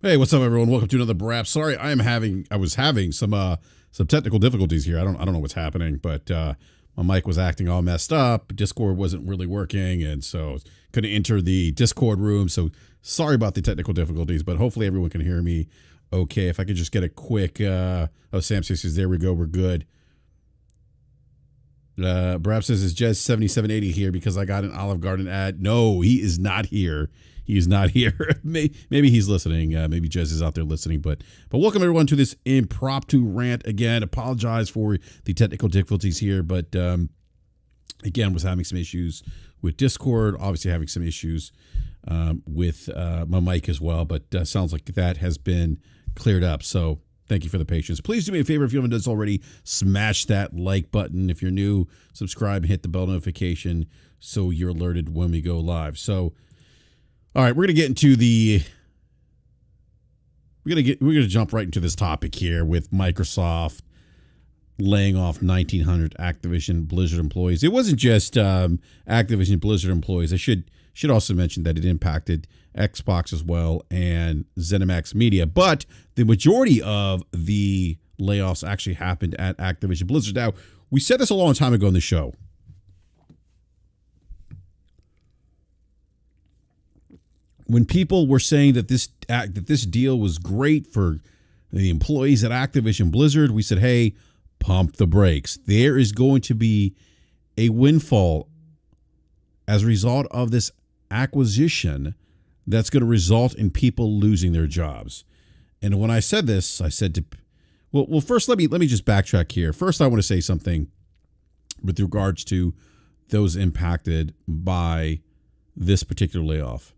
Hey, what's up, everyone? Welcome to another BRAP. Sorry, I was having some technical difficulties here. I don't know what's happening, but my mic was acting all messed up. Discord wasn't really working, and so couldn't enter the Discord room. So sorry about the technical difficulties, but hopefully everyone can hear me okay. If I could just get a quick Sam says, there we go, we're good. BRAP says, is Jez 7780 here because I got an Olive Garden ad? No, he is not here. He's not here. Maybe he's listening. Maybe Jez is out there listening. But welcome everyone to this impromptu rant again. Apologize for the technical difficulties here, but again, was having some issues with Discord. Obviously, having some issues with my mic as well. But sounds like that has been cleared up. So thank you for the patience. Please do me a favor if you haven't done this already. Smash that like button. If you're new, subscribe and hit the bell notification so you're alerted when we go live. So. All right, we're gonna jump right into this topic here with Microsoft laying off 1,900 Activision Blizzard employees. It wasn't just Activision Blizzard employees. I should also mention that it impacted Xbox as well and ZeniMax Media, but the majority of the layoffs actually happened at Activision Blizzard. Now, we said this a long time ago in the show. When people were saying that this deal was great for the employees at Activision Blizzard, we said, hey, pump the brakes. There is going to be a windfall as a result of this acquisition that's going to result in people losing their jobs. And when I said this, I said to, well, first, let me just backtrack here. First, I want to say something with regards to those impacted by this particular layoff.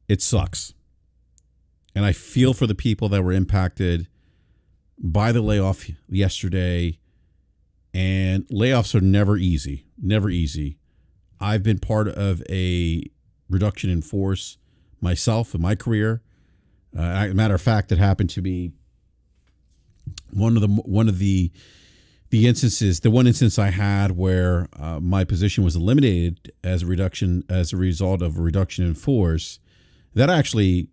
It sucks. And I feel for the people that were impacted by the layoff yesterday. And layoffs are never easy. Never easy. I've been part of a reduction in force myself in my career. As a matter of fact, it happened to be one of the instances. The one instance I had where my position was eliminated as a result of a reduction in force. That actually,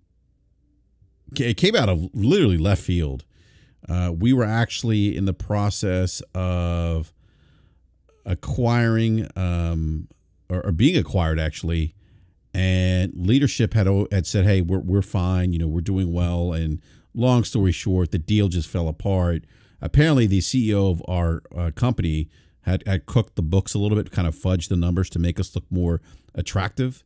it came out of literally left field. We were actually in the process of acquiring or being acquired actually, and leadership had said, "Hey, we're fine. We're doing well." And long story short, the deal just fell apart. Apparently, the CEO of our company had cooked the books a little bit, kind of fudged the numbers to make us look more attractive.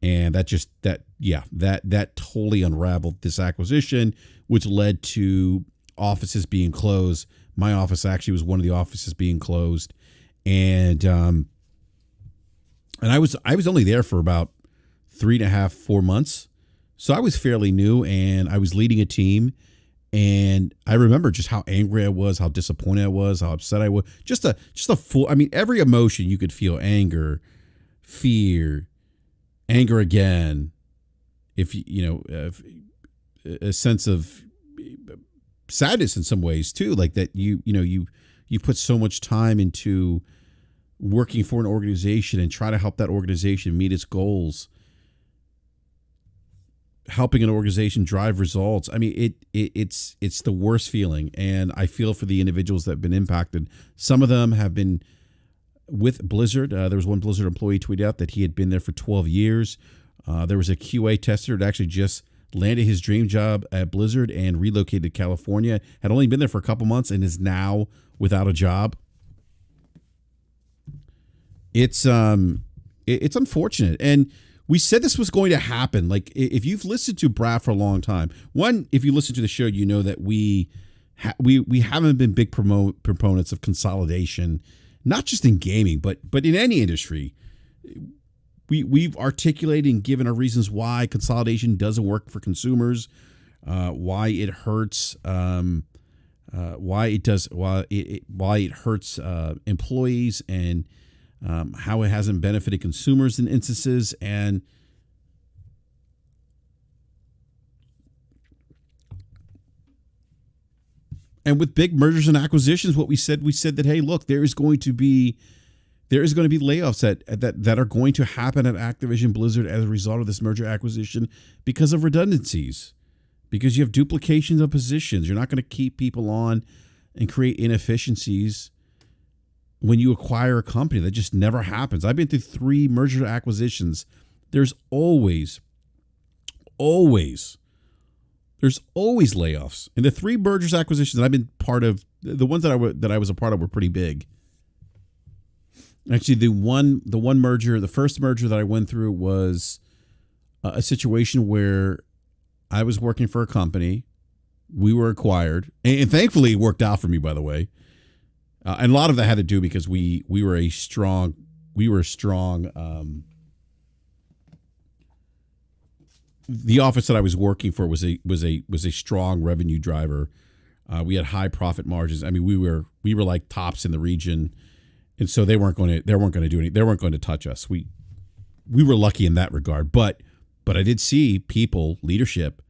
And that totally unraveled this acquisition, which led to offices being closed. My office actually was one of the offices being closed, and I was only there for about 3.5, 4 months, so I was fairly new, and I was leading a team. And I remember just how angry I was, how disappointed I was, how upset I was. Just a full. I mean, every emotion you could feel: anger, fear. Anger again, if a sense of sadness in some ways too, like that you put so much time into working for an organization and try to help that organization meet its goals. helping an organization drive results. I mean, it's the worst feeling, and I feel for the individuals that have been impacted. Some of them have been with Blizzard. There was one Blizzard employee tweeted out that he had been there for 12 years. There was a QA tester that actually just landed his dream job at Blizzard and relocated to California. Had only been there for a couple months and is now without a job. It's unfortunate, and we said this was going to happen. Like, if you've listened to BRAP for a long time, one, if you listen to the show, you know that we haven't been big proponents of consolidation, not just in gaming, but in any industry. We've articulated and given our reasons why consolidation doesn't work for consumers, why it hurts, why it hurts employees, and how it hasn't benefited consumers in instances. And with big mergers and acquisitions, what we said that, hey, look, there is going to be layoffs that are going to happen at Activision Blizzard as a result of this merger acquisition because of redundancies, because you have duplications of positions. You're not going to keep people on and create inefficiencies when you acquire a company. That just never happens. I've been through 3 merger acquisitions. There's always layoffs. And the 3 mergers acquisitions that I've been part of, the ones that I was a part of, were pretty big. Actually, the first merger that I went through was a situation where I was working for a company. We were acquired, and thankfully it worked out for me, by the way. And a lot of that had to do because we were strong. The office that I was working for was a strong revenue driver. We had high profit margins. I mean, we were like tops in the region, and so they weren't going to touch us. We were lucky in that regard. But I did see leadership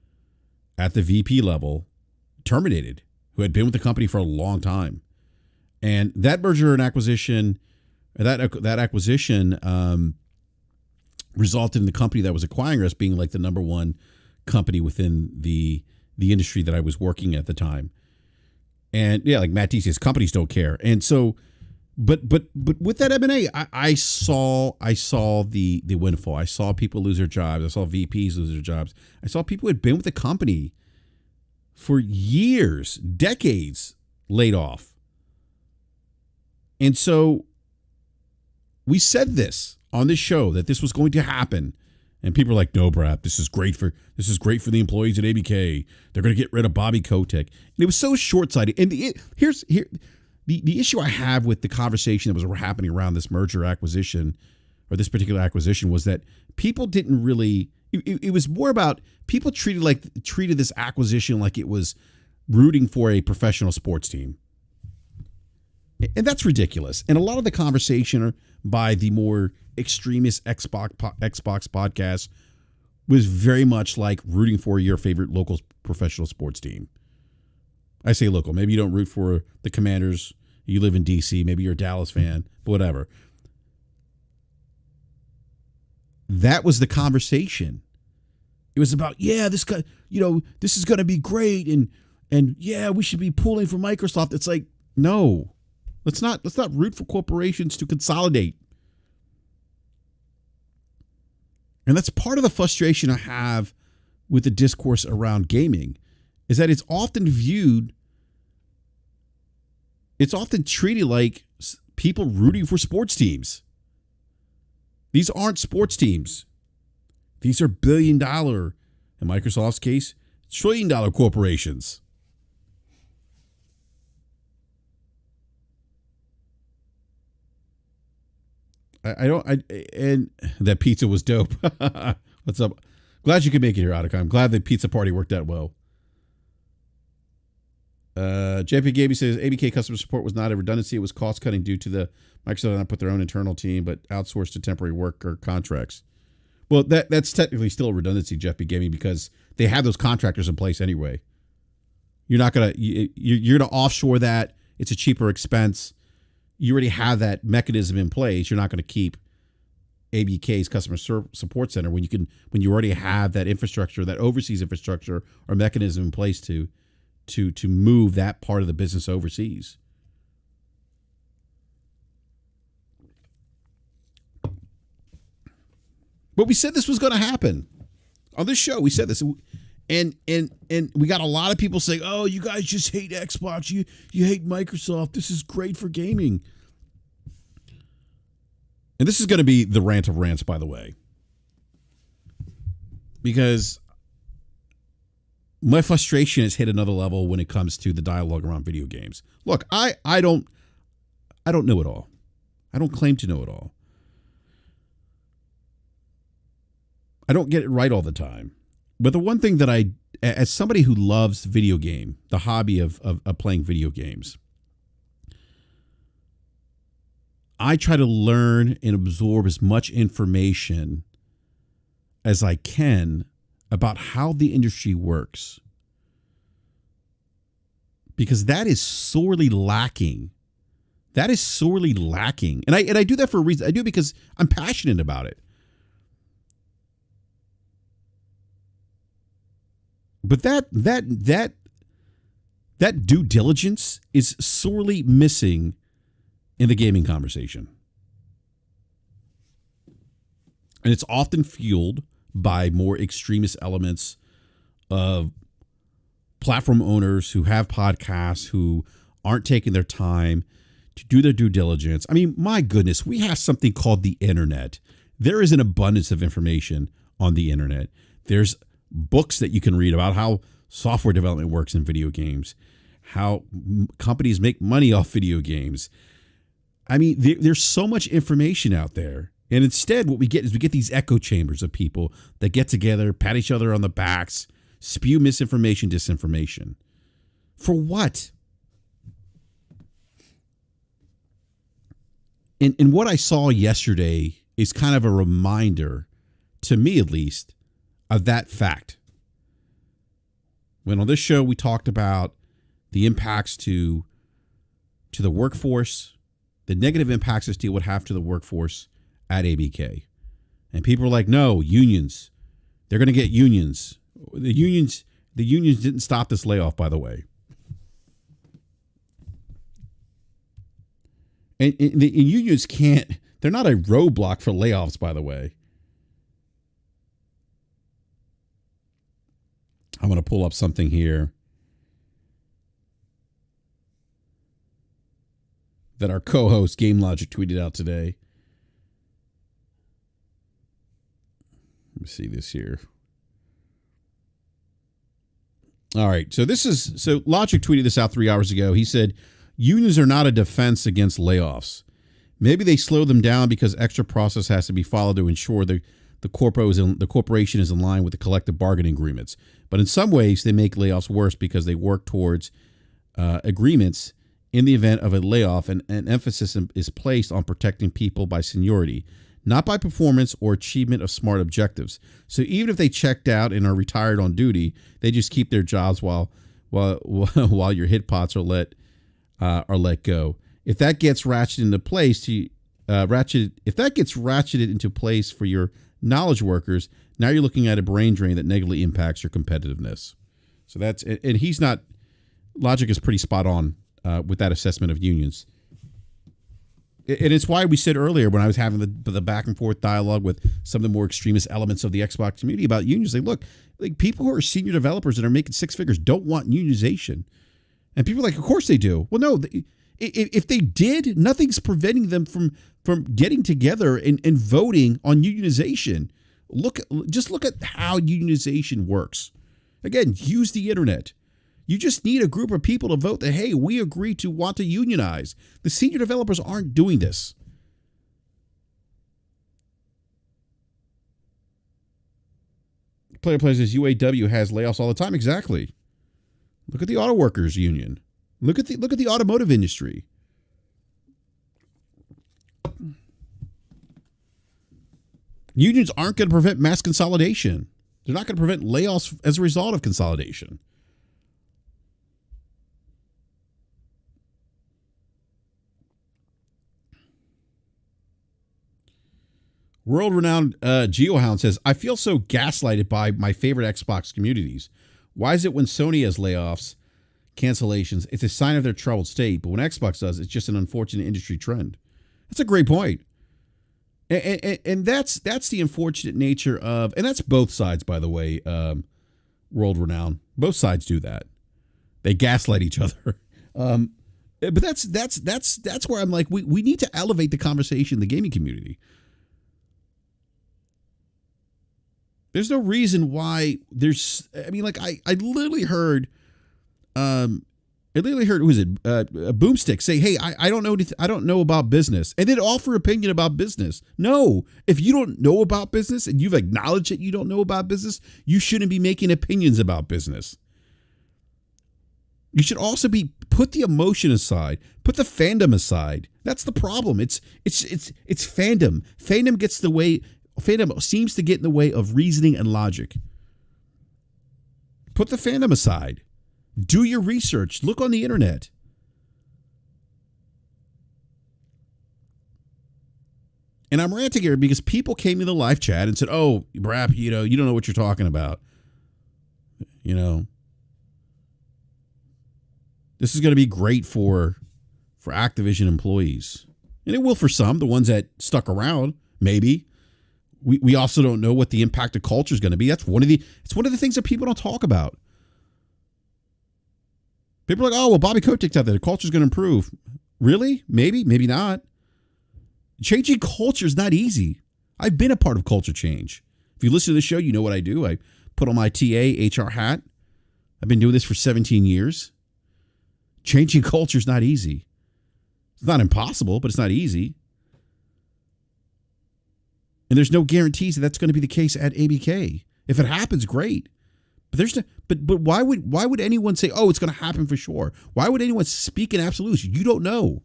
at the VP level terminated who had been with the company for a long time. And that merger and acquisition, that acquisition resulted in the company that was acquiring us being like the number one company within the industry that I was working at the time. And yeah, like Matt T says, companies don't care. And so, but with that M&A, I saw the windfall. I saw people lose their jobs. I saw VPs lose their jobs. I saw people who had been with the company for years, decades, laid off. And so we said this on this show that this was going to happen, and people are like, "No, BRAP, this is great for the employees at ABK. They're going to get rid of Bobby Kotick." And it was so short-sighted. And the issue I have with the conversation that was happening around this merger acquisition, or this particular acquisition, was that people didn't really. It was more about people treated this acquisition like it was rooting for a professional sports team. And that's ridiculous. And a lot of the conversation by the more extremist Xbox podcast was very much like rooting for your favorite local professional sports team. I say local. Maybe you don't root for the Commanders. You live in D.C. Maybe you're a Dallas fan, but whatever. That was the conversation. It was about, yeah, this guy, this is going to be great. And yeah, we should be pulling for Microsoft. It's like, no. Let's not root for corporations to consolidate. And that's part of the frustration I have with the discourse around gaming, is that it's often treated like people rooting for sports teams. These aren't sports teams. These are billion-dollar, in Microsoft's case, trillion-dollar corporations. And that pizza was dope. What's up? Glad you could make it here, Attica. I'm glad the pizza party worked out well. JP Gaby says ABK customer support was not a redundancy. It was cost cutting due to the Microsoft did not put their own internal team, but outsourced to temporary worker contracts. Well, that's technically still a redundancy, Jeff B. Gaby, because they have those contractors in place anyway. You're gonna offshore that. It's a cheaper expense. You already have that mechanism in place. You're not going to keep ABK's customer support center when you already have that infrastructure, that overseas infrastructure or mechanism in place to move that part of the business overseas. But we said this was going to happen on this show. We said this, and we got a lot of people saying, "Oh, you guys just hate Xbox. You hate Microsoft. This is great for gaming." And this is going to be the rant of rants, by the way, because my frustration has hit another level when it comes to the dialogue around video games. Look, I don't know it all. I don't claim to know it all. I don't get it right all the time. But the one thing that as somebody who loves the hobby of playing video games, I try to learn and absorb as much information as I can about how the industry works. Because that is sorely lacking. That is sorely lacking. And I do that for a reason. I do it because I'm passionate about it. But that due diligence is sorely missing in the gaming conversation. And it's often fueled by more extremist elements of platform owners who have podcasts who aren't taking their time to do their due diligence. I mean, my goodness, we have something called the internet. There is an abundance of information on the internet. There's books that you can read about how software development works in video games, how companies make money off video games. I mean, there's so much information out there. And instead, what we get these echo chambers of people that get together, pat each other on the backs, spew misinformation, disinformation. For what? And what I saw yesterday is kind of a reminder, to me at least, of that fact. When on this show we talked about the impacts to the workforce, the negative impacts this deal would have to the workforce at ABK. And people are like, no, unions. They're going to get unions. The unions didn't stop this layoff, by the way. And unions can't, they're not a roadblock for layoffs, by the way. I'm going to pull up something here that our co-host Game Logic tweeted out today. Let me see this here. All right. So Logic tweeted this out 3 hours ago. He said, unions are not a defense against layoffs. Maybe they slow them down because extra process has to be followed to ensure the corporation is in line with the collective bargaining agreements. But in some ways, they make layoffs worse because they work towards agreements in the event of a layoff, and an emphasis is placed on protecting people by seniority, not by performance or achievement of smart objectives. So even if they checked out and are retired on duty, they just keep their jobs while your hit pots are let go. If that gets ratcheted into place for your knowledge workers, now you're looking at a brain drain that negatively impacts your competitiveness. So Logic is pretty spot on with that assessment of unions. And it's why we said earlier when I was having the back and forth dialogue with some of the more extremist elements of the Xbox community about unions, like people who are senior developers that are making six figures don't want unionization. And people are like, of course they do. Well, no, if they did, nothing's preventing them from getting together and voting on unionization. Just look at how unionization works. Again, use the internet. You just need a group of people to vote that, hey, we agree to want to unionize. The senior developers aren't doing this. Player says UAW has layoffs all the time. Exactly. Look at the auto workers union. Look at the automotive industry. Unions aren't going to prevent mass consolidation. They're not going to prevent layoffs as a result of consolidation. World-renowned GeoHound says, I feel so gaslighted by my favorite Xbox communities. Why is it when Sony has layoffs, cancellations, it's a sign of their troubled state, but when Xbox does, it's just an unfortunate industry trend? That's a great point. And that's the unfortunate nature of, and that's both sides, by the way, world-renowned. Both sides do that. They gaslight each other. But that's where I'm like, we need to elevate the conversation in the gaming community. There's no reason why there's, I mean, like I literally heard, who is it? Boomstick say, hey, I don't know about business, and then offer opinion about business. No, if you don't know about business and you've acknowledged that you don't know about business, you shouldn't be making opinions about business. You should also put the emotion aside, put the fandom aside. That's the problem. It's fandom. Fandom seems to get in the way of reasoning and logic. Put the fandom aside. Do your research. Look on the internet. And I'm ranting here because people came in the live chat and said, "Oh, BRAP, you don't know what you're talking about. This is going to be great for Activision employees." And it will for some, the ones that stuck around, maybe. We also don't know what the impact of culture is going to be. It's one of the things that people don't talk about. People are like, oh, well, Bobby Kotick's out there. The culture is going to improve. Really? Maybe, maybe not. Changing culture is not easy. I've been a part of culture change. If you listen to the show, you know what I do. I put on my TA HR hat. I've been doing this for 17 years. Changing culture is not easy. It's not impossible, but it's not easy. And there's no guarantees that that's going to be the case at ABK. If it happens, great. But why would anyone say, oh, it's going to happen for sure? Why would anyone speak in absolutes? You don't know.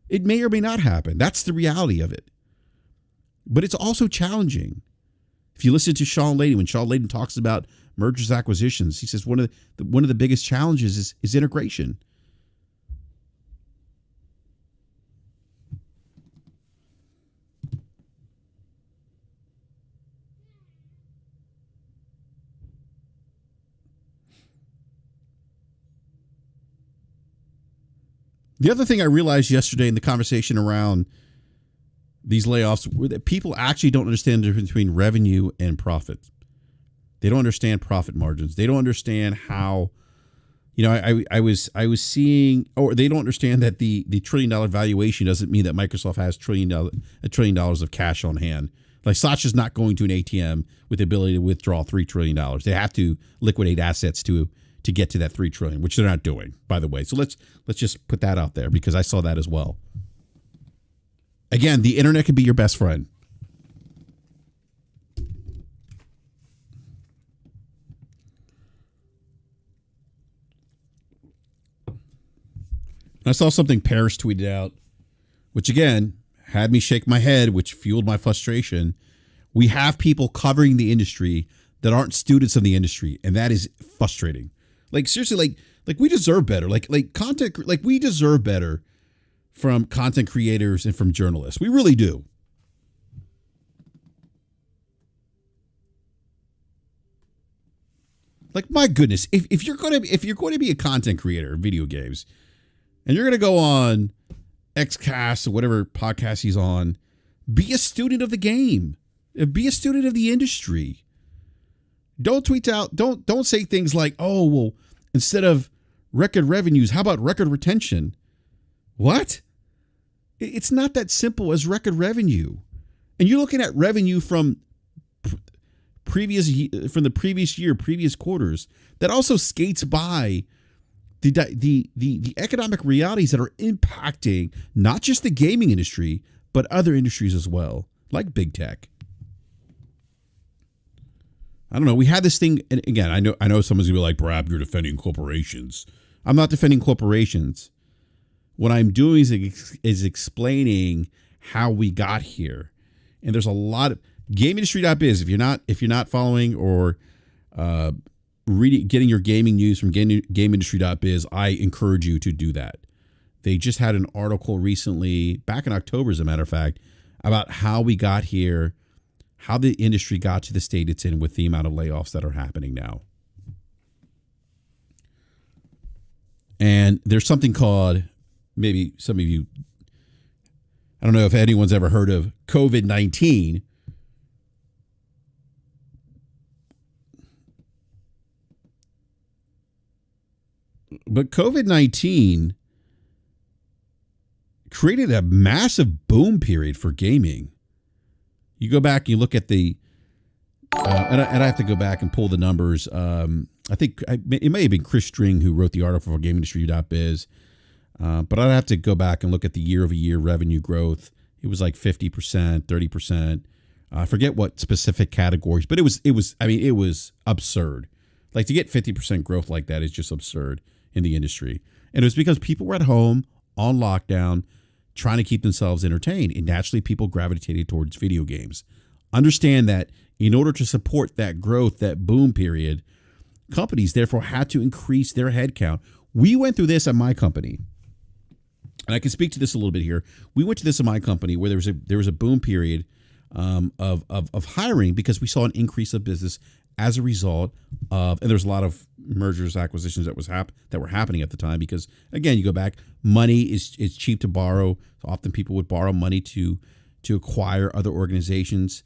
It may or may not happen. That's the reality of it. But it's also challenging. If you listen to Sean Layden, when Sean Layden talks about mergers, acquisitions, he says one of the biggest challenges is integration. The other thing I realized yesterday in the conversation around these layoffs were that people actually don't understand the difference between revenue and profit. They don't understand profit margins. They don't understand how, I was seeing, or they don't understand that the $1 trillion valuation doesn't mean that Microsoft has $1 trillion of cash on hand. Like Satya's not going to an ATM with the ability to withdraw $3 trillion. They have to liquidate assets to get to that $3 trillion, which they're not doing, by the way. So let's just put that out there because I saw that as well. Again, the internet can be your best friend. I saw something Paris tweeted out, which again had me shake my head, which fueled my frustration. We have people covering the industry that aren't students of the industry, and that is frustrating. Like seriously, like we deserve better. Like content, like we deserve better from content creators and from journalists. We really do. Like my goodness, if you're going to be a content creator of video games, and you're going to go on Xcast or whatever podcast he's on, be a student of the game. Be a student of the industry. Don't tweet out. Don't say things like, "Oh, well, instead of record revenues, how about record retention?" What? It's not that simple as record revenue. And you're looking at revenue from the previous year, previous quarters. That also skates by the economic realities that are impacting not just the gaming industry, but other industries as well, like big tech. I don't know. We had this thing, and again, I know someone's gonna be like, "BRAP, you're defending corporations." I'm not defending corporations. What I'm doing is explaining how we got here. And there's a lot of GameIndustry.biz. If you're not following or getting your gaming news from GameIndustry.biz, I encourage you to do that. They just had an article recently, back in October, as a matter of fact, about how we got here how the industry got to the state it's in with the amount of layoffs that are happening now. And there's something called, maybe some of you, I don't know if anyone's ever heard of COVID-19. But COVID-19 created a massive boom period for gaming. You go back, you look at the, and I have to go back and pull the numbers. I think it may have been Chris String who wrote the article for GameIndustry.biz, but I'd have to go back and look at the year-over-year revenue growth. It was like 50%, 30%. I forget what specific categories, but it was absurd. Like, to get 50% growth like that is just absurd in the industry. And it was because people were at home on lockdown trying to keep themselves entertained. And naturally, people gravitated towards video games. Understand that in order to support that growth, that boom period, companies therefore had to increase their headcount. We went through this at my company. And I can speak to this a little bit here. We went to this in my company where there was a boom period of hiring because we saw an increase of business as a result of, and there's a lot of mergers, acquisitions that were happening at the time because, again, you go back, money is cheap to borrow. Often people would borrow money to acquire other organizations.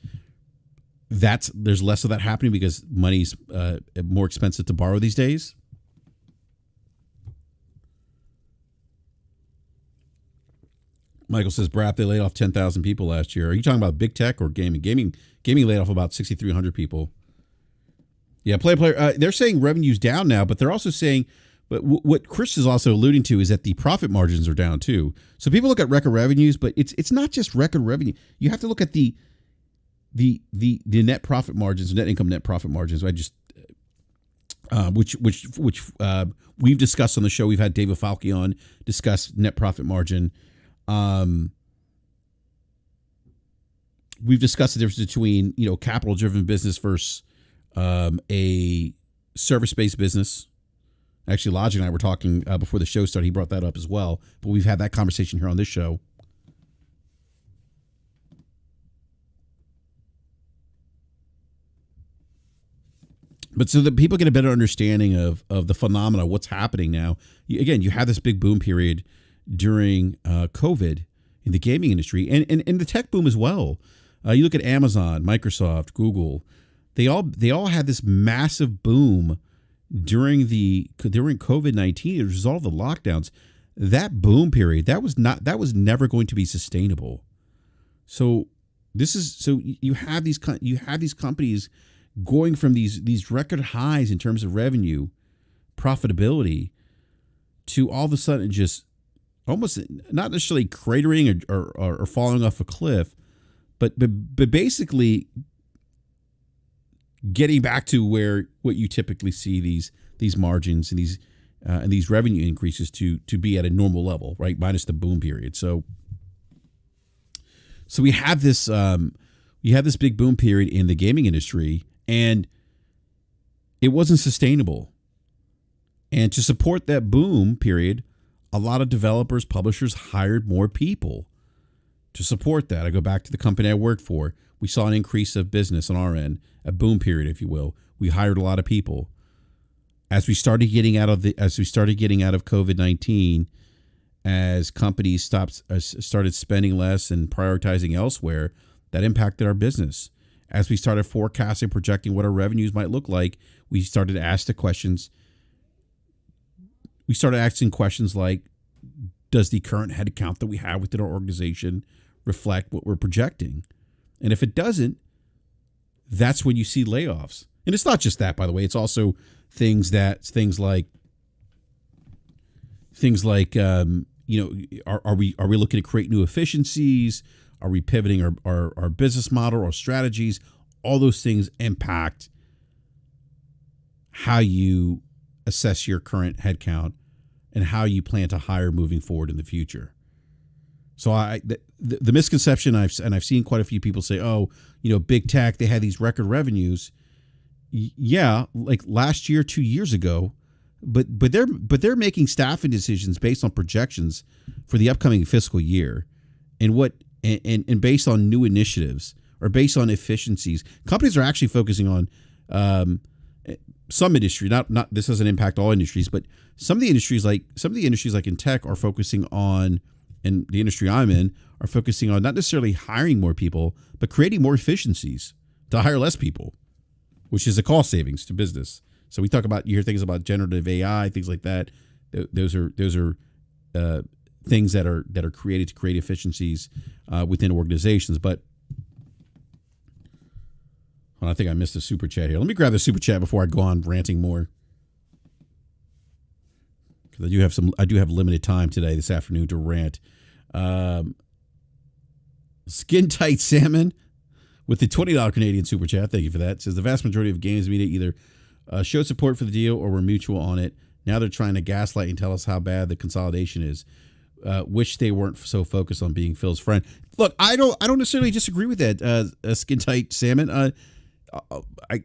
There's less of that happening because money's more expensive to borrow these days. Michael says, BRAP, they laid off 10,000 people last year. Are you talking about big tech or gaming? Gaming laid off about 6,300 people. Yeah, player. They're saying revenue's down now, but they're also saying, but what Chris is also alluding to is that the profit margins are down too. So people look at record revenues, but it's not just record revenue. You have to look at the net profit margins, net income, net profit margins. I just which we've discussed on the show. We've had David Falke on discuss net profit margin. We've discussed the difference between capital driven business versus a service-based business. Actually, Logic and I were talking before the show started. He brought that up as well. But we've had that conversation here on this show. But so that people get a better understanding of the phenomena, what's happening now. Again, you had this big boom period during COVID in the gaming industry and the tech boom as well. You look at Amazon, Microsoft, Google. They all had this massive boom during COVID-19 as a result of the lockdowns. That boom period, that was never going to be sustainable. So you have these companies going from these record highs in terms of revenue, profitability, to all of a sudden just almost not necessarily cratering or falling off a cliff, but basically getting back to what you typically see these margins and these revenue increases to be at a normal level, right? Minus the boom period. So we have this big boom period in the gaming industry, and it wasn't sustainable. And to support that boom period, a lot of developers, publishers hired more people to support that. I go back to the company I worked for. We saw an increase of business on our end, a boom period, if you will. We hired a lot of people. As we started getting out of COVID-19, as companies started spending less and prioritizing elsewhere, that impacted our business. As we started forecasting, projecting what our revenues might look like, we started asking questions like, does the current headcount that we have within our organization reflect what we're projecting? And if it doesn't, that's when you see layoffs. And it's not just that, by the way. It's also things like are we looking to create new efficiencies? Are we pivoting our business model, our strategies? All those things impact how you assess your current headcount and how you plan to hire moving forward in the future. So the misconception I've seen quite a few people say, big tech, they had these record revenues. Yeah, like last year, 2 years ago, but they're making staffing decisions based on projections for the upcoming fiscal year, and based on new initiatives are based on efficiencies. Companies are actually focusing on some industry. Not this doesn't impact all industries, but some of the industries like in tech are focusing on, and the industry I'm in are focusing on not necessarily hiring more people, but creating more efficiencies to hire less people, which is a cost savings to business. So we talk about, you hear things about generative AI, things like that. Those are things that are created to create efficiencies within organizations. But I think I missed a super chat here. Let me grab the super chat before I go on ranting more, because I do have limited time today, this afternoon, to rant. Skin Tight Salmon with the $20 Canadian super chat. Thank you for that. Says the vast majority of games media either showed support for the deal or were mutual on it. Now they're trying to gaslight and tell us how bad the consolidation is. Wish they weren't so focused on being Phil's friend. Look, I don't necessarily disagree with that. Skin Tight Salmon.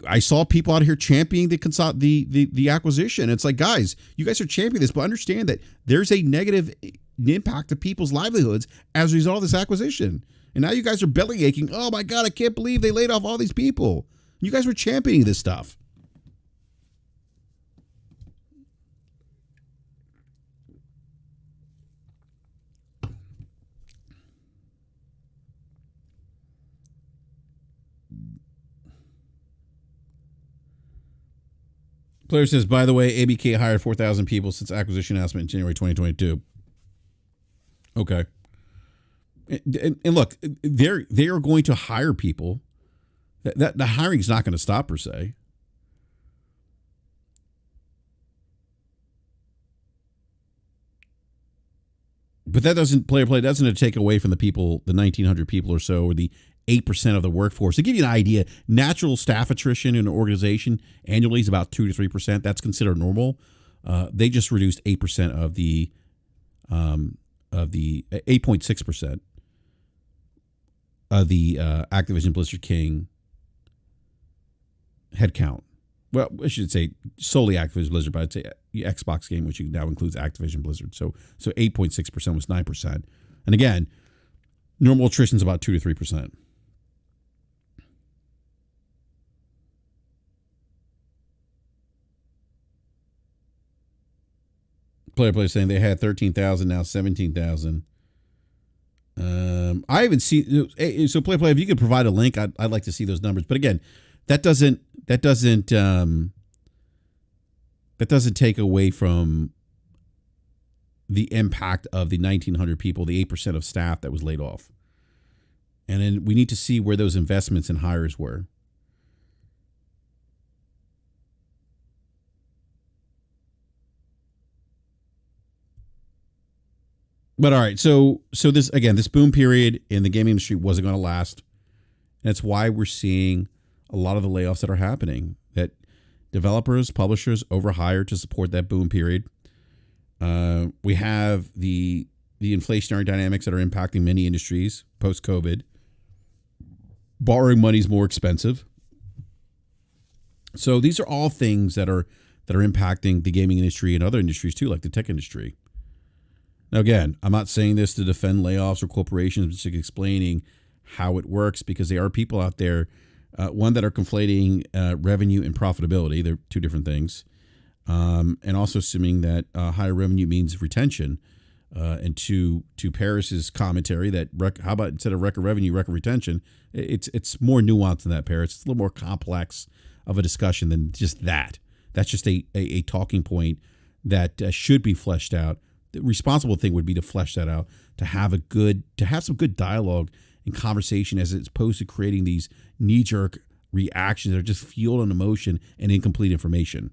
I saw people out here championing the acquisition. It's like, guys, you guys are championing this, but understand that there's a negative impact to people's livelihoods as a result of this acquisition. And now you guys are belly aching. Oh my God, I can't believe they laid off all these people. You guys were championing this stuff. Player says, by the way, ABK hired 4,000 people since acquisition announcement in January 2022. Okay. And look, they are going to hire people. That the hiring is not going to stop per se. But that doesn't doesn't take away from the people, the 1,900 people or so, or the 8% of the workforce. To give you an idea, natural staff attrition in an organization annually is about 2 to 3%. That's considered normal. They just reduced 8% of the 8.6% of the Activision Blizzard King headcount. Well, I should say solely Activision Blizzard, but I'd say Xbox game, which now includes Activision Blizzard. So 8.6% was 9%. And again, normal attrition is about 2 to 3%. Player saying they had 13,000, now 17,000. I haven't seen. So play. If you could provide a link, I'd like to see those numbers. But again, that doesn't take away from the impact of the 1,900 people, the 8% of staff that was laid off. And then we need to see where those investments and hires were. But all right, so this boom period in the gaming industry wasn't going to last. That's why we're seeing a lot of the layoffs that are happening. That developers, publishers overhired to support that boom period. We have the inflationary dynamics that are impacting many industries post-COVID. Borrowing money is more expensive. So these are all things that are impacting the gaming industry and other industries too, like the tech industry. Now, again, I'm not saying this to defend layoffs or corporations, but just explaining how it works, because there are people out there, one, that are conflating revenue and profitability. They're two different things. And also assuming that higher revenue means retention. And to Paris's commentary that how about instead of record revenue, record retention, it's more nuanced than that, Paris. It's a little more complex of a discussion than just that. That's just a talking point that should be fleshed out. The responsible thing would be to flesh that out, to have some good dialogue and conversation, as opposed to creating these knee-jerk reactions that are just fueled on emotion and incomplete information.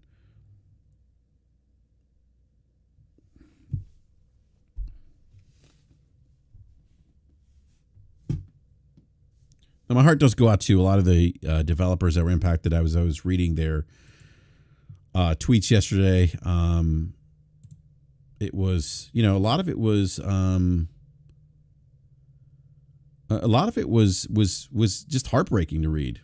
Now, my heart does go out to a lot of the developers that were impacted. I was reading their tweets yesterday. It was, a lot of it was just heartbreaking to read.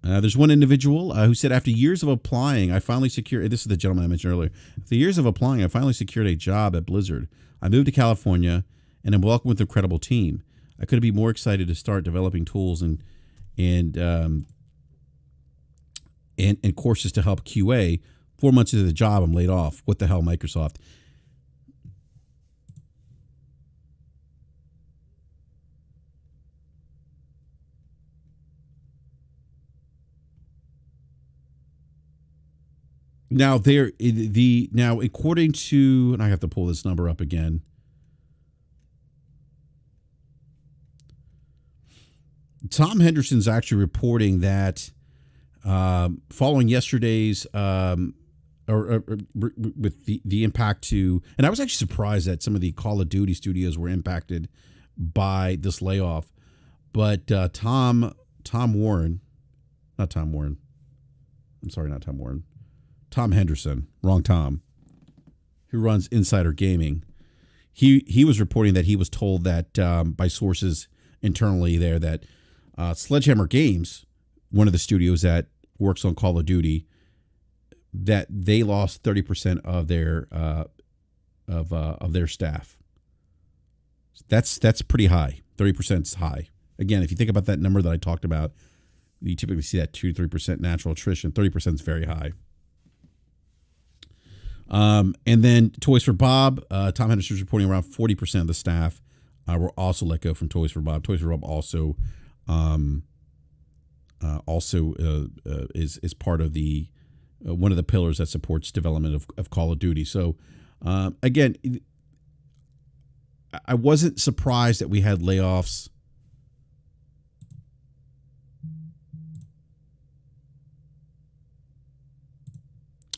There's one individual who said, after years of applying, I finally secured, this is the gentleman I mentioned earlier. After years of applying, I finally secured a job at Blizzard. I moved to California and I'm working with an incredible team. I couldn't be more excited to start developing tools and courses to help QA. 4 months into the job, I'm laid off. What the hell, Microsoft? Now according to, and I have to pull this number up again. Tom Henderson's actually reporting that following yesterday's with the impact to, and I was actually surprised that some of the Call of Duty studios were impacted by this layoff, but Tom Henderson, wrong Tom, who runs Insider Gaming, he was reporting that he was told that by sources internally there that Sledgehammer Games, one of the studios that works on Call of Duty, that they lost 30% of their staff. That's pretty high. 30% is high. Again, if you think about that number that I talked about, you typically see that 2-3% natural attrition. 30% is very high. And then Toys for Bob, Tom Henderson is reporting around 40% of the staff were also let go from Toys for Bob. Toys for Bob also is part of the one of the pillars that supports development of Call of Duty. So again, I wasn't surprised that we had layoffs.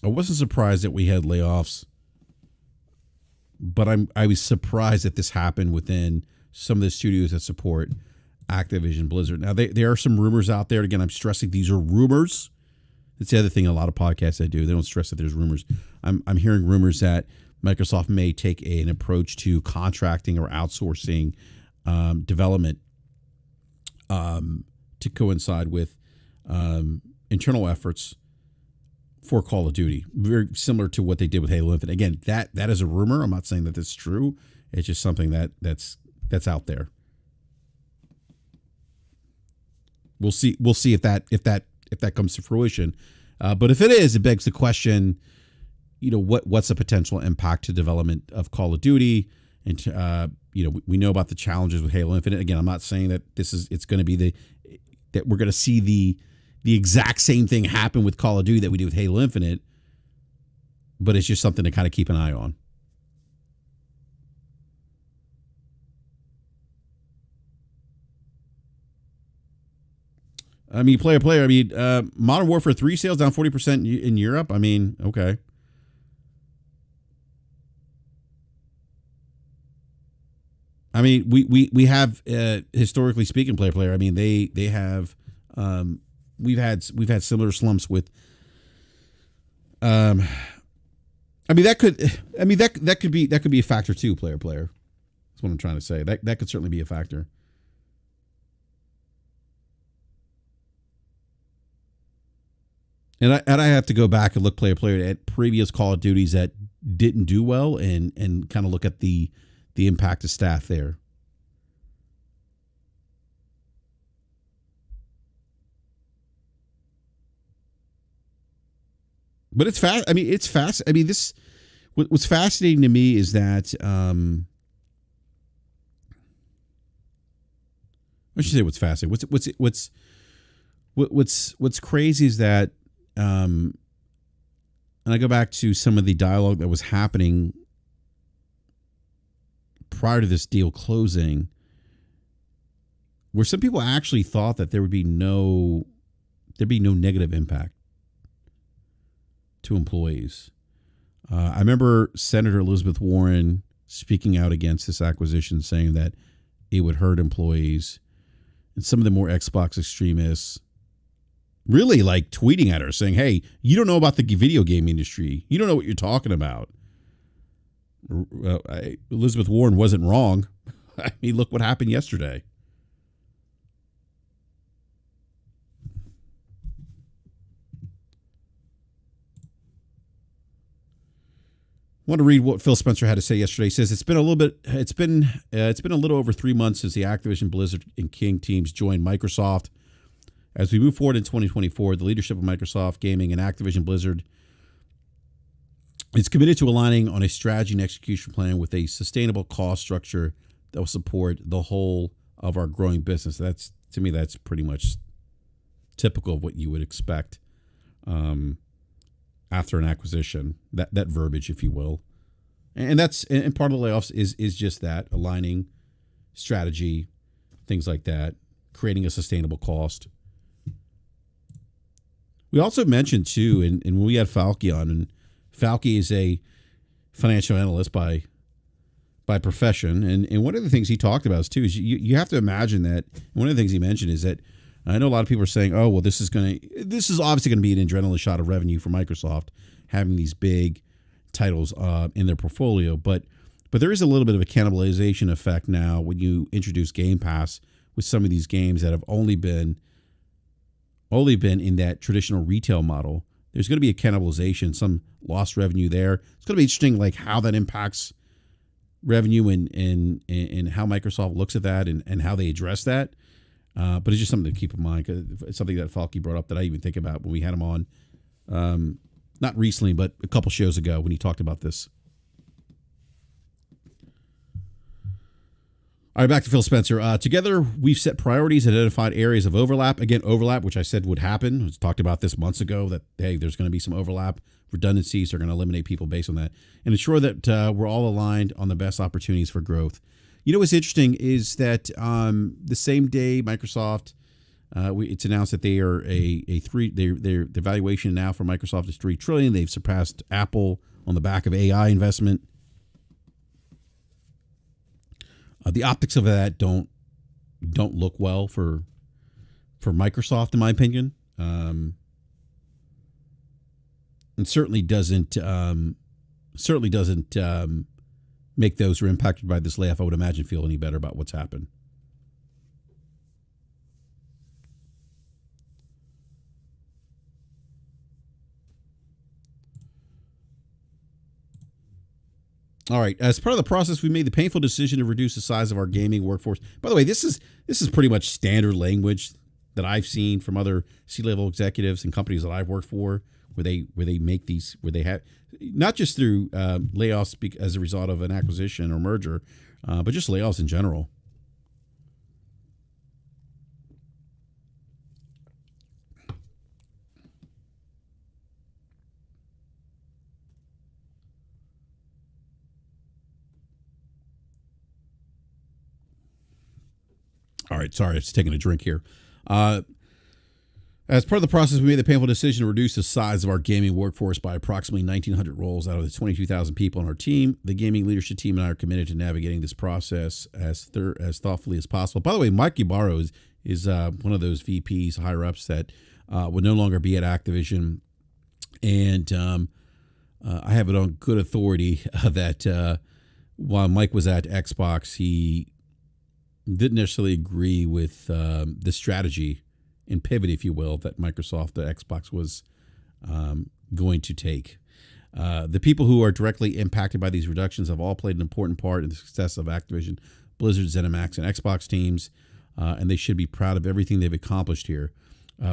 I wasn't surprised that we had layoffs, but I was surprised that this happened within some of the studios that support Activision Blizzard. Now, there are some rumors out there. Again, I'm stressing these are rumors. That's the other thing a lot of podcasts I do. They don't stress that there's rumors. I'm hearing rumors that Microsoft may take an approach to contracting or outsourcing development to coincide with internal efforts for Call of Duty, very similar to what they did with Halo Infinite. Again, that is a rumor. I'm not saying that that's true. It's just something that's out there. We'll see if that comes to fruition. But if it is, it begs the question, what's the potential impact to development of Call of Duty? And we know about the challenges with Halo Infinite. Again, I'm not saying that it's going to be that we're going to see the exact same thing happen with Call of Duty that we do with Halo Infinite, but it's just something to kind of keep an eye on. I mean, player. I mean, Modern Warfare 3 sales down 40% in Europe. I mean, okay. I mean, we have historically speaking, player. I mean, they have. We've had similar slumps with. I mean that could be a factor too. Player. That's what I'm trying to say. That could certainly be a factor. And I have to go back and look player at previous Call of Duties that didn't do well and kind of look at the impact of staff there. But it's fast. I mean, it's fast. I mean, what's fascinating to me is that I should say what's fascinating. What's crazy is that and I go back to some of the dialogue that was happening prior to this deal closing, where some people actually thought that there'd be no negative impact to employees. I remember Senator Elizabeth Warren speaking out against this acquisition, saying that it would hurt employees, and some of the more Xbox extremists really like tweeting at her saying, hey, you don't know about the video game industry. You don't know what you're talking about. Elizabeth Warren wasn't wrong. I mean, look what happened yesterday. want to read what Phil Spencer had to say yesterday. He says it's been a little over 3 months since the Activision, Blizzard, and King teams joined Microsoft. As we move forward in 2024, the leadership of Microsoft Gaming and Activision Blizzard is committed to aligning on a strategy and execution plan with a sustainable cost structure that will support the whole of our growing business. That's, to me, that's pretty much typical of what you would expect after an acquisition. That verbiage, if you will, and part of the layoffs is just that, aligning strategy, things like that, creating a sustainable cost. We also mentioned too, and when we had Falky on, and Falky is a financial analyst by profession, and one of the things he talked about too is you have to imagine that. One of the things he mentioned is that I know a lot of people are saying, oh well, this is obviously going to be an adrenaline shot of revenue for Microsoft having these big titles in their portfolio, but there is a little bit of a cannibalization effect now when you introduce Game Pass with some of these games that have only been in that traditional retail model. There's going to be a cannibalization, some lost revenue there. It's going to be interesting, like how that impacts revenue and how Microsoft looks at that and how they address that. But it's just something to keep in mind, because it's something that Falky brought up that I even think about when we had him on, not recently, but a couple shows ago when he talked about this. All right, back to Phil Spencer. Together, we've set priorities and identified areas of overlap. Again, overlap, which I said would happen. We talked about this months ago, that, hey, there's going to be some overlap. Redundancies are going to eliminate people based on that. And ensure that we're all aligned on the best opportunities for growth. You know what's interesting is that the same day Microsoft, it's announced that they are their valuation now for Microsoft is $3 trillion. They've surpassed Apple on the back of AI investment. The optics of that don't look well for Microsoft, in my opinion, and certainly doesn't make those who are impacted by this layoff, I would imagine, feel any better about what's happened. All right. As part of the process, we made the painful decision to reduce the size of our gaming workforce. By the way, this is pretty much standard language that I've seen from other C-level executives and companies that I've worked for, where they make these, where they have not just through layoffs as a result of an acquisition or merger, but just layoffs in general. All right, sorry, I was taking a drink here. As part of the process, we made the painful decision to reduce the size of our gaming workforce by approximately 1,900 roles out of the 22,000 people on our team. The gaming leadership team and I are committed to navigating this process as thoughtfully as possible. By the way, Mike Ybarra is one of those VPs, higher ups that will no longer be at Activision, and I have it on good authority that while Mike was at Xbox, he didn't necessarily agree with the strategy and pivot, if you will, that Microsoft, the Xbox, was going to take. The people who are directly impacted by these reductions have all played an important part in the success of Activision, Blizzard, ZeniMax, and Xbox teams, and they should be proud of everything they've accomplished here.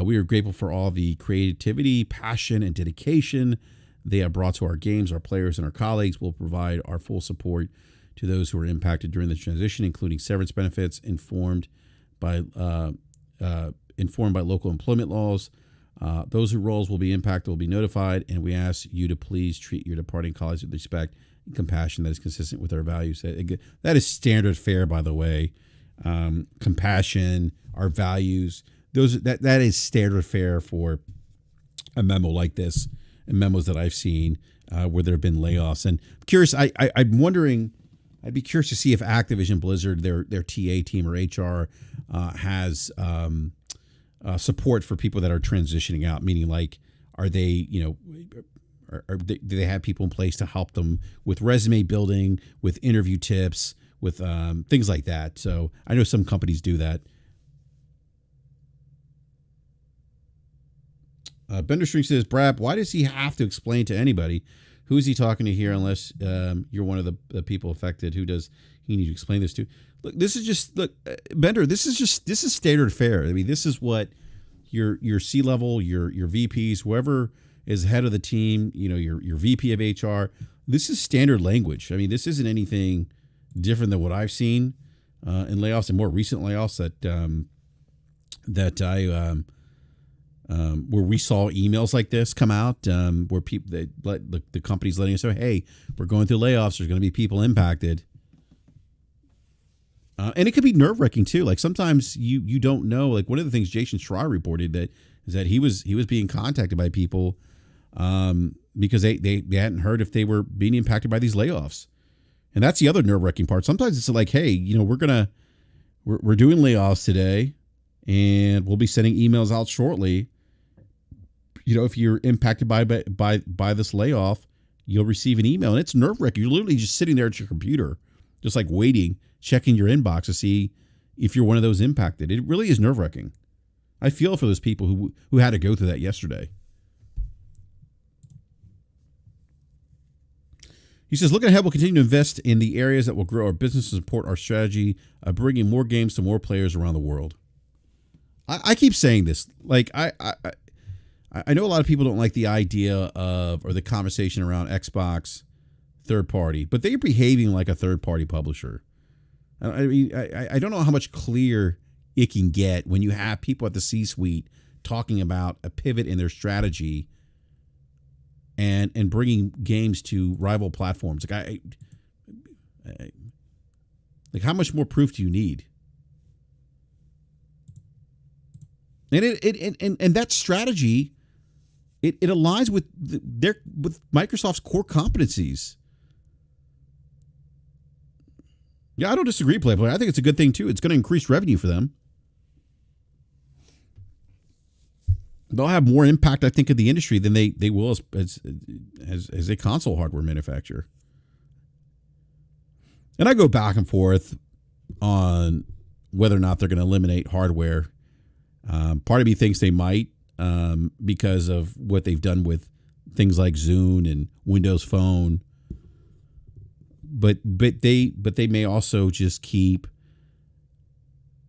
We are grateful for all the creativity, passion, and dedication they have brought to our games. Our players and our colleagues will provide our full support to those who are impacted during the transition, including severance benefits informed by local employment laws. Those whose roles will be impacted will be notified, and we ask you to please treat your departing colleagues with respect and compassion that is consistent with our values. That is standard fare, by the way. Compassion, our values, that is standard fare for a memo like this, and memos that I've seen where there have been layoffs. And I'm curious, I'm wondering, I'd be curious to see if Activision Blizzard, their TA team or HR, has support for people that are transitioning out. Meaning, like, are they, do they have people in place to help them with resume building, with interview tips, with things like that? So I know some companies do that. Bender String says, BRAP, why does he have to explain to anybody Who is he talking to here? Unless you're one of the people affected. Who does he need to explain this to? Look, this is just Bender. This is standard fare. I mean, this is what your C level, your VPs, whoever is head of the team, your VP of HR. This is standard language. I mean, this isn't anything different than what I've seen in layoffs and more recent layoffs where we saw emails like this come out, where people the company's letting us know, hey, we're going through layoffs. There's going to be people impacted, and it could be nerve wracking too. Like sometimes you don't know. Like one of the things Jason Schreier reported is that he was being contacted by people because they hadn't heard if they were being impacted by these layoffs, and that's the other nerve wracking part. Sometimes it's like, hey, we're doing layoffs today, and we'll be sending emails out shortly. If you're impacted by this layoff, you'll receive an email, and it's nerve wracking. You're literally just sitting there at your computer, just like waiting, checking your inbox to see if you're one of those impacted. It really is nerve wracking. I feel for those people who had to go through that yesterday. He says, looking ahead, we'll continue to invest in the areas that will grow our business and support our strategy of bringing more games to more players around the world. I keep saying this. Like, I know a lot of people don't like the idea of or the conversation around Xbox third party, but they're behaving like a third party publisher. I mean, I don't know how much clearer it can get when you have people at the C-suite talking about a pivot in their strategy and bringing games to rival platforms. Like like how much more proof do you need? And that strategy, it aligns with with Microsoft's core competencies. Yeah, I don't disagree, Playboy. I think it's a good thing too. It's going to increase revenue for them. They'll have more impact, I think, in the industry than they will as a console hardware manufacturer. And I go back and forth on whether or not they're going to eliminate hardware. Part of me thinks they might because of what they've done with things like Zune and Windows Phone. But they may also just keep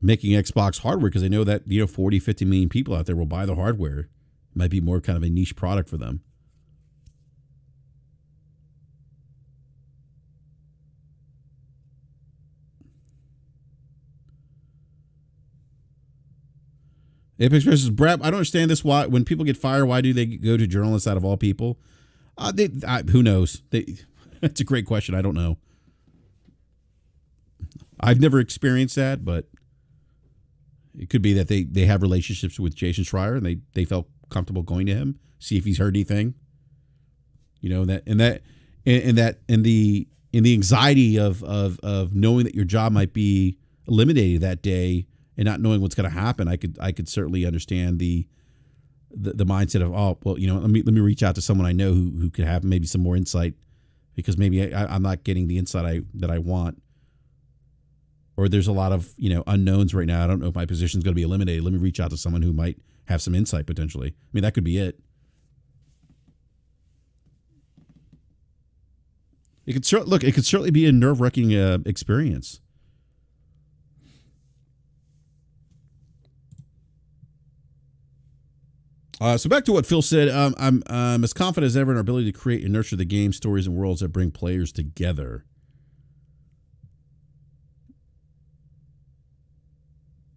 making Xbox hardware because they know that 40, 50 million people out there will buy the hardware. It might be more kind of a niche product for them. Apex versus BRAP. I don't understand this. Why, when people get fired, why do they go to journalists out of all people? Who knows? That's a great question. I don't know. I've never experienced that, but it could be that they have relationships with Jason Schreier and they felt comfortable going to him, see if he's heard anything. The anxiety of knowing that your job might be eliminated that day and not knowing what's going to happen, I could certainly understand the mindset of, let me reach out to someone I know who could have maybe some more insight, because maybe I'm not getting the insight that I want, or there's a lot of unknowns right now. I don't know if my position is going to be eliminated. Let me reach out to someone who might have some insight potentially. I mean, that could be it. It could certainly be a nerve-wracking experience. So back to what Phil said. I'm as confident as ever in our ability to create and nurture the game, stories, and worlds that bring players together.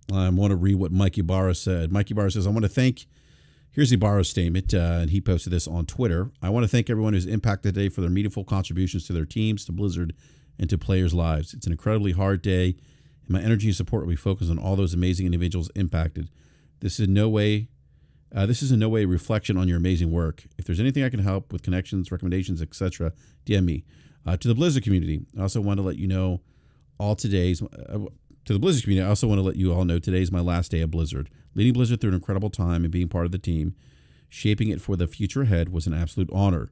I want to read what Mike Ibarra said. Mike Ibarra says, I want to thank, here's Ibarra's statement, and he posted this on Twitter. I want to thank everyone who's impacted today for their meaningful contributions to their teams, to Blizzard, and to players' lives. It's an incredibly hard day, and my energy and support will be focused on all those amazing individuals impacted. This is in no way a reflection on your amazing work. If there's anything I can help with, connections, recommendations, etc., DM me. To the Blizzard community, I also want to let you know to the Blizzard community, I also want to let you all know today's my last day at Blizzard. Leading Blizzard through an incredible time and being part of the team, shaping it for the future ahead, was an absolute honor.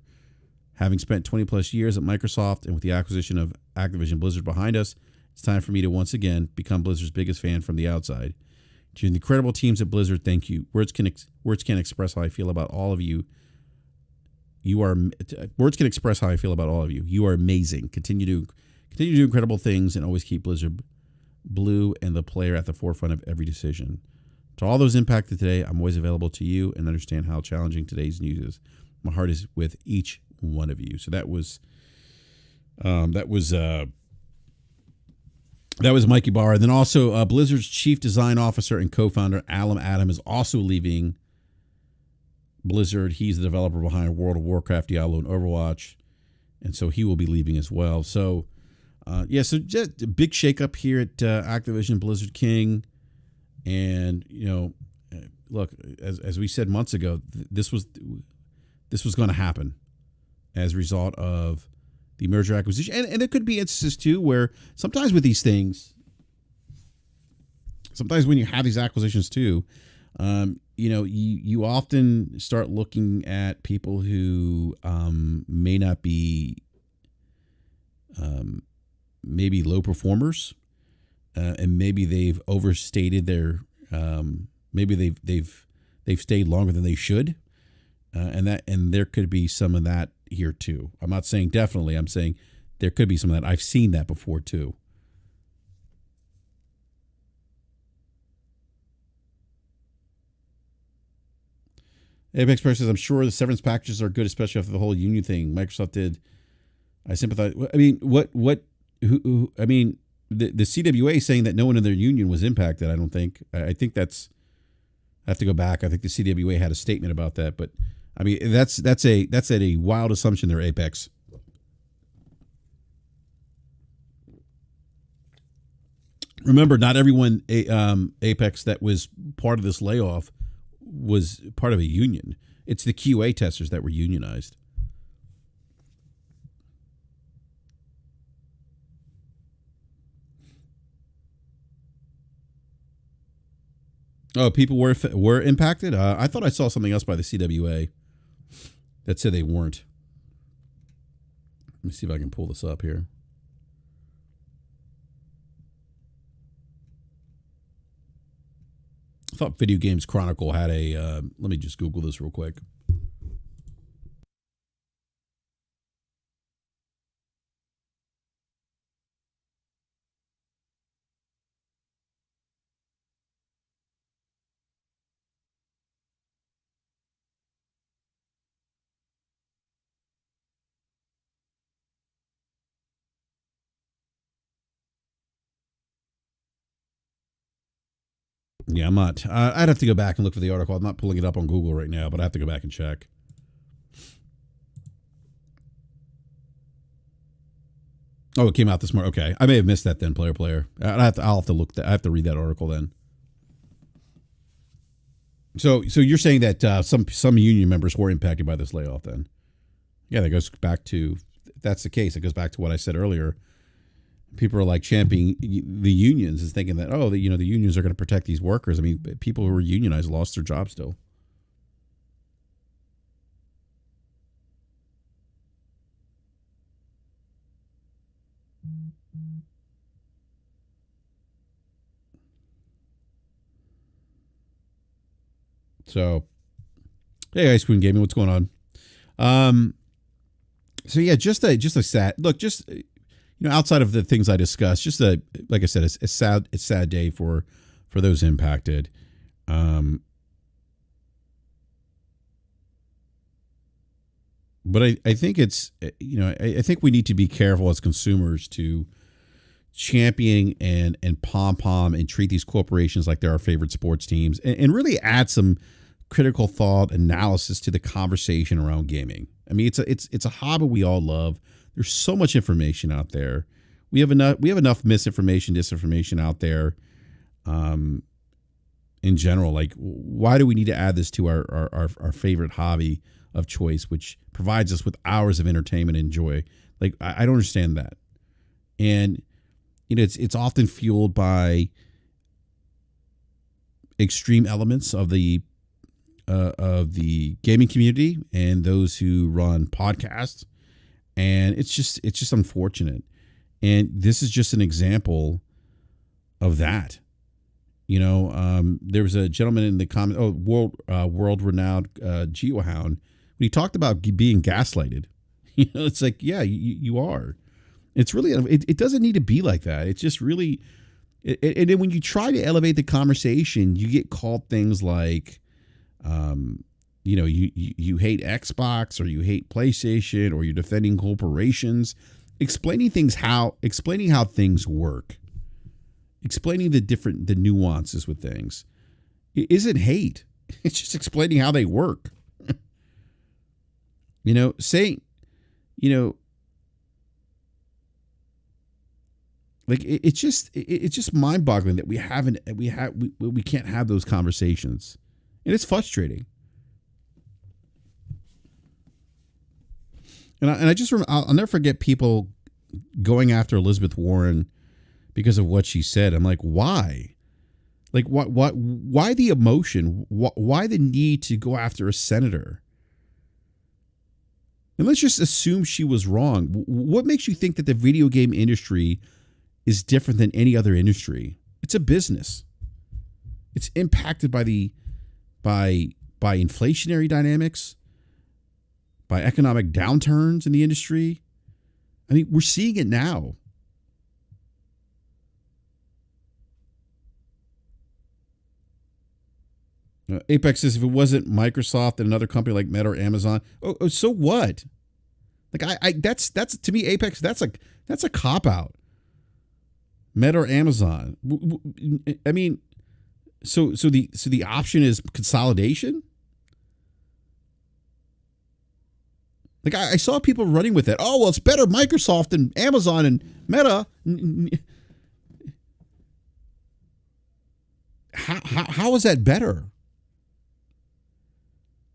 Having spent 20 plus years at Microsoft and with the acquisition of Activision Blizzard behind us, it's time for me to once again become Blizzard's biggest fan from the outside. To the incredible teams at Blizzard, thank you. Words can't express how I feel about all of you. You are words can express how I feel about all of you. You are amazing. Continue to do incredible things and always keep Blizzard Blue and the player at the forefront of every decision. To all those impacted today, I'm always available to you and understand how challenging today's news is. My heart is with each one of you. So that was Mikey Barr. And then also Blizzard's chief design officer and co-founder Alan Adam is also leaving Blizzard. He's the developer behind World of Warcraft, Diablo, and Overwatch, and so he will be leaving as well. So, so just a big shakeup here at Activision Blizzard King, and look, as we said months ago, this was going to happen as a result of the merger acquisition, and there could be instances too where sometimes with these things, sometimes when you have these acquisitions too. You often start looking at people who may not be maybe low performers, and maybe they've overstated their maybe they've stayed longer than they should, and there could be some of that here too. I'm not saying definitely. I'm saying there could be some of that. I've seen that before too. Apex Pro says, I'm sure the severance packages are good, especially after the whole union thing Microsoft did. I sympathize. I mean, the CWA saying that no one in their union was impacted. I don't think. I think that's. I have to go back. I think the CWA had a statement about that, but I mean that's a wild assumption there, Apex. Remember, not everyone Apex that was part of this layoff was part of a union. It's the QA testers that were unionized. Oh, people were impacted? I thought I saw something else by the CWA that said they weren't. Let me see if I can pull this up here. I thought Video Games Chronicle had a, let me just Google this real quick. Yeah, I'm not. I'd have to go back and look for the article. I'm not pulling it up on Google right now, but I have to go back and check. Oh, it came out this morning. Okay, I may have missed that then. Player. I'll have to look. I have to read that article then. So you're saying that some union members were impacted by this layoff then? Yeah, that goes back to. If that's the case, it goes back to what I said earlier. People are like championing the unions, is thinking that the unions are going to protect these workers. I mean, people who were unionized lost their jobs still. So, hey, Ice Queen Gaming, what's going on? So yeah, just a sad look. Just outside of the things I discussed, just like I said, it's a sad day for those impacted. But I think it's I think we need to be careful as consumers to champion and pom and treat these corporations like they're our favorite sports teams, and really add some critical thought analysis to the conversation around gaming. I mean, it's a hobby we all love. There's so much information out there. We have enough misinformation, disinformation out there. In general, like, why do we need to add this to our favorite hobby of choice, which provides us with hours of entertainment and joy? Like, I don't understand that. And it's often fueled by extreme elements of the gaming community and those who run podcasts, and it's just unfortunate. And this is just an example of that. There was a gentleman in the comment. World renowned GeoHound when he talked about being gaslighted. It's like, yeah, you are. It's really, it doesn't need to be like that. It's just really, and then when you try to elevate the conversation, you get called things like, you hate Xbox, or you hate PlayStation, or you're defending corporations, explaining how things work, explaining the nuances with things. It isn't hate. It's just explaining how they work. Saying, like it's just mind-boggling that we can't have those conversations, and it's frustrating. And I'll never forget people going after Elizabeth Warren because of what she said. I'm like, why? Like, why the emotion? Why the need to go after a senator? And let's just assume she was wrong. What makes you think that the video game industry is different than any other industry? It's a business. It's impacted by inflationary dynamics, by economic downturns in the industry. I mean, we're seeing it now. Apex says if it wasn't Microsoft and another company like Meta or Amazon, so what? Like that's to me, Apex, that's a cop out. Meta or Amazon. I mean, so the option is consolidation. Like I saw people running with it. Oh well, it's better Microsoft than Amazon and Meta. How is that better?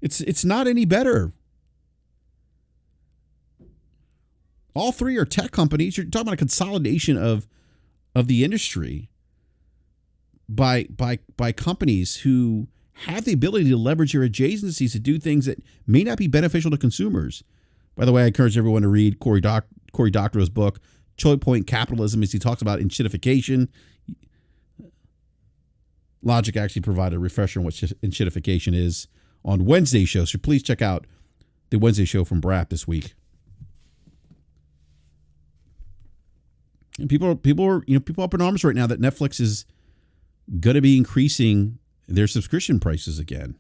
It's not any better. All three are tech companies. You're talking about a consolidation of the industry by companies who have the ability to leverage your adjacencies to do things that may not be beneficial to consumers. By the way, I encourage everyone to read Cory Doctorow's book, Choice Point Capitalism, as he talks about enshittification. Logic actually provided a refresher on what enshittification is on Wednesday's show. So please check out the Wednesday show from BRAP this week. And people are up in arms right now that Netflix is going to be increasing their subscription prices again.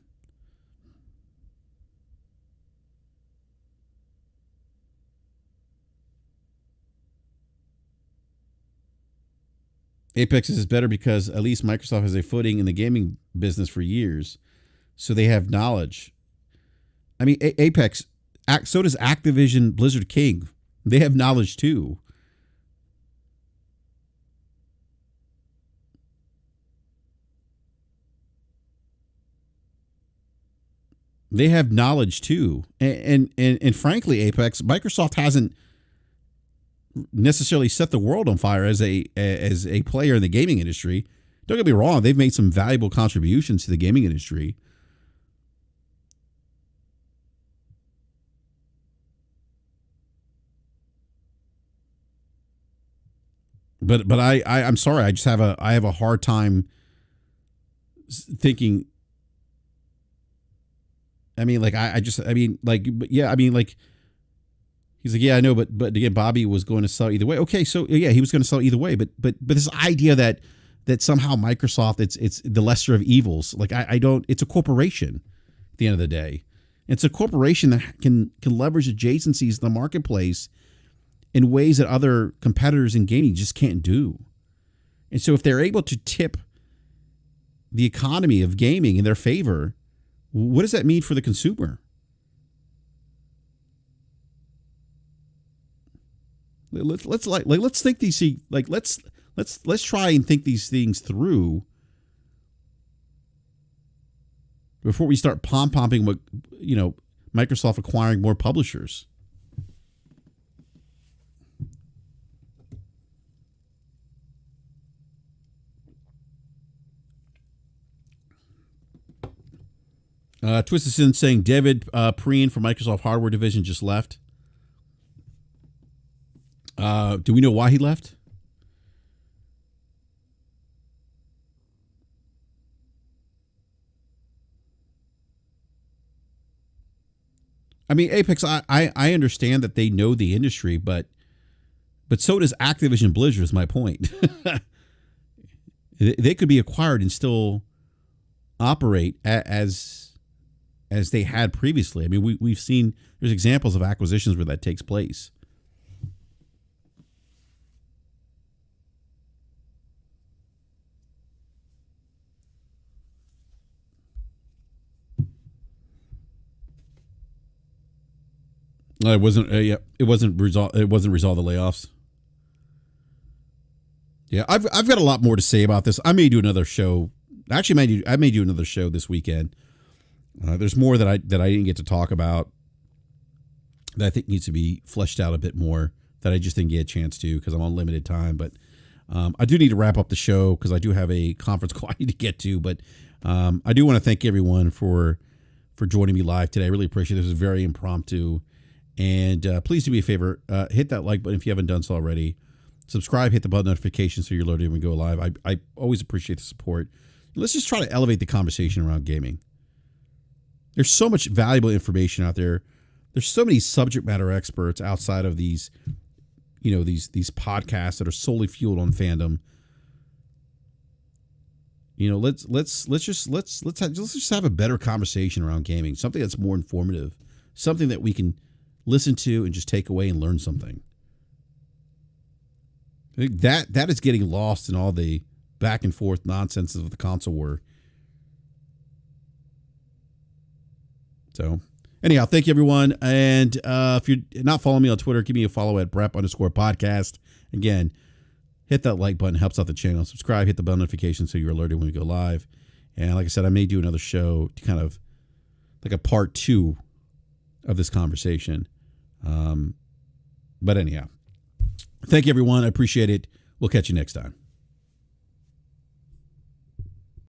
Apex is better because at least Microsoft has a footing in the gaming business for years, so they have knowledge. I mean, Apex, so does Activision Blizzard King. They have knowledge too. They have knowledge too. And frankly, Apex, Microsoft hasn't necessarily set the world on fire as a player in the gaming industry. Don't get me wrong, they've made some valuable contributions to the gaming industry. But I'm sorry, I have a hard time thinking. I mean, like he's like, yeah, I know, but again, Bobby was going to sell either way. Okay, so yeah, he was going to sell either way, but this idea that somehow Microsoft it's the lesser of evils. Like I don't. It's a corporation. At the end of the day, it's a corporation that can leverage adjacencies in the marketplace in ways that other competitors in gaming just can't do. And so, if they're able to tip the economy of gaming in their favor, what does that mean for the consumer? Let's think these let's try and think these things through before we start pom-pomming what Microsoft acquiring more publishers. Twisted Sin saying David Preen from Microsoft Hardware Division just left. Do we know why he left? I mean, Apex, I understand that they know the industry, but so does Activision Blizzard, is my point. They could be acquired and still operate as they had previously. I mean, we've seen, there's examples of acquisitions where that takes place. It wasn't. It wasn't resolved. It wasn't resolved the layoffs. Yeah, I've got a lot more to say about this. I may do another show. Actually, I may do another show this weekend. There's more that I didn't get to talk about that I think needs to be fleshed out a bit more, that I just didn't get a chance to because I'm on limited time. But I do need to wrap up the show because I do have a conference call I need to get to. But I do want to thank everyone for joining me live today. I really appreciate it. This was very impromptu. And please do me a favor, hit that like button if you haven't done so already. Subscribe, hit the bell notification so you're alerted when we go live. I always appreciate the support. Let's just try to elevate the conversation around gaming. There's so much valuable information out there. There's so many subject matter experts outside of these, these podcasts that are solely fueled on fandom. Let's just have a better conversation around gaming. Something that's more informative. Something that we can listen to and just take away and learn something. I think that is getting lost in all the back and forth nonsense of the console war. So anyhow, thank you everyone. And if you're not following me on Twitter, give me a follow at BRAP_podcast. Again, hit that like button, helps out the channel. Subscribe, hit the bell notification so you're alerted when we go live. And like I said, I may do another show to kind of like a part 2 of this conversation. But anyhow, thank you everyone. I appreciate it. We'll catch you next time.